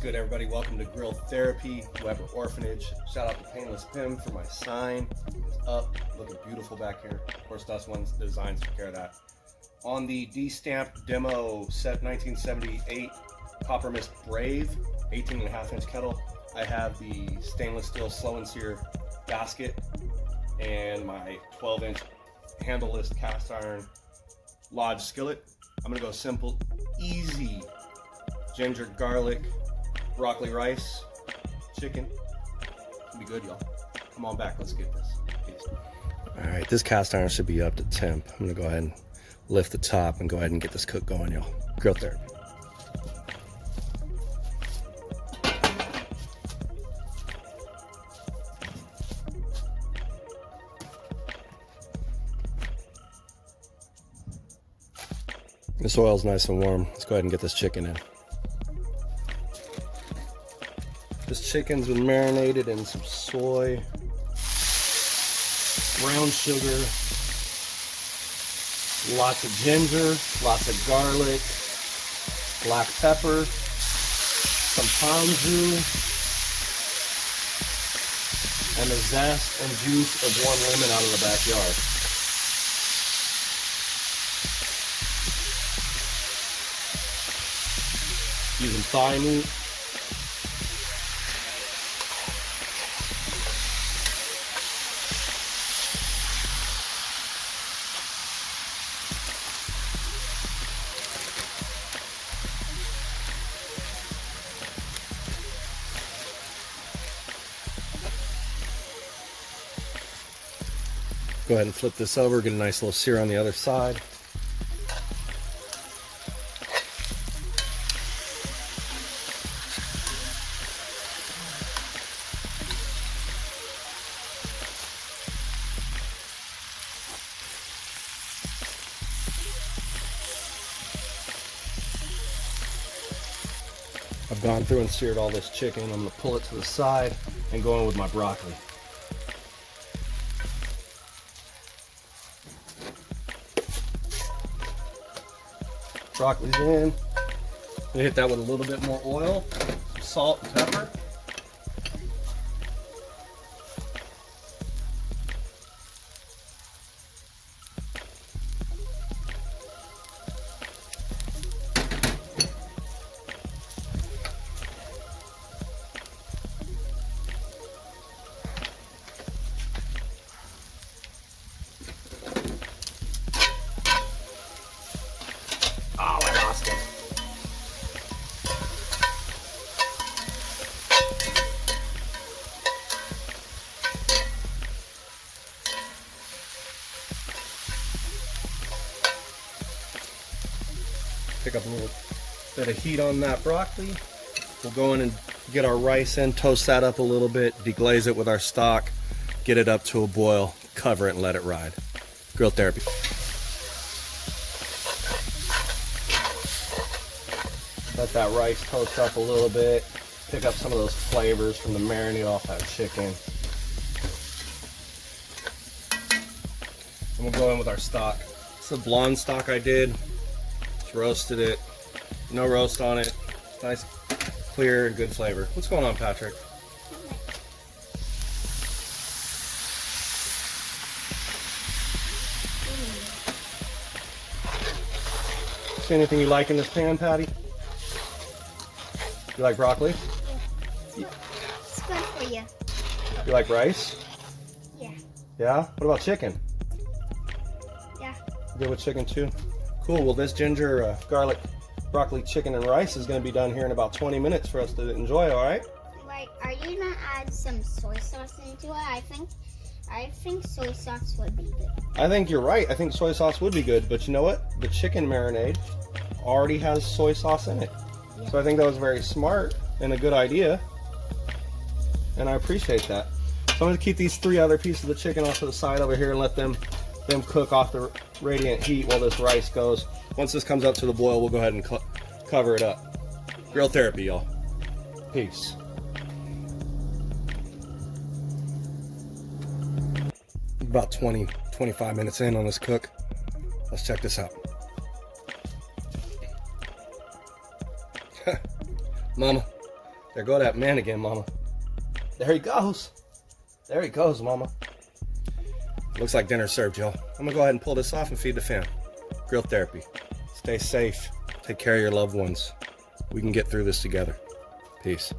good, everybody? Welcome to Grill Therapy, Weber Orphanage. Shout out to Painless Pim for my sign. It's up, looking beautiful back here. Of course, Dust One's designs took care of that. On the D-Stamp Demo set 1978 Copper Mist Brave 18.5-inch kettle, I have the stainless steel slow and sear basket and my 12-inch handleless cast iron lodge skillet. I'm gonna go simple, easy ginger, garlic, broccoli, rice, chicken. It's gonna be good, y'all. Come on back, let's get this. Peace. All right, this cast iron should be up to temp. I'm gonna go ahead and lift the top and go ahead and get this cook going, y'all. Grill Therapy. This oil's nice and warm. Let's go ahead and get this chicken in. This chicken's been marinated in some soy, brown sugar, lots of ginger, lots of garlic, black pepper, some ponzu, and the zest and juice of one lemon out of the backyard. Using thigh meat. Go ahead and flip this over, get a nice little sear on the other side. I've gone through and seared all this chicken. I'm going to pull it to the side and go in with my broccoli. Broccoli's in. I'm going to hit that with a little bit more oil, some salt and pepper. Oh, I lost it. Pick up a little bit of heat on that broccoli. We'll go in and get our rice in, toast that up a little bit, deglaze it with our stock, get it up to a boil, cover it and let it ride. Grill Therapy. Let that rice toast up a little bit. Pick up some of those flavors from the marinade off that chicken. And we'll go in with our stock. It's a blonde stock I did. Just roasted it. No roast on it. Nice, clear, and good flavor. What's going on, Patrick? See anything you like in this pan, Patty? You like broccoli? Yeah. It's good for you. You like rice? Yeah. Yeah? What about chicken? Yeah. Good with chicken too? Cool. Well, this ginger, garlic, broccoli, chicken, and rice is going to be done here in about 20 minutes for us to enjoy, all right? Like, are you gonna add some soy sauce into it? I think soy sauce would be good. I think you're right. I think soy sauce would be good, but you know what? The chicken marinade already has soy sauce in it. Yeah. So I think that was very smart and a good idea, and I appreciate that. So I'm going to keep these 3 other pieces of the chicken off to the side over here and let them cook off the radiant heat while this rice goes. Once this comes up to the boil, we'll go ahead and cover it up. Grill Therapy, y'all. Peace. About 20-25 minutes in on this cook. Let's check this out. Mama, There go that man again, Mama. There he goes. There he goes, Mama. Looks like dinner's served, y'all. I'm gonna go ahead and pull this off and feed the fam. Grill therapy. Stay safe. Take care of your loved ones. We can get through this together. Peace.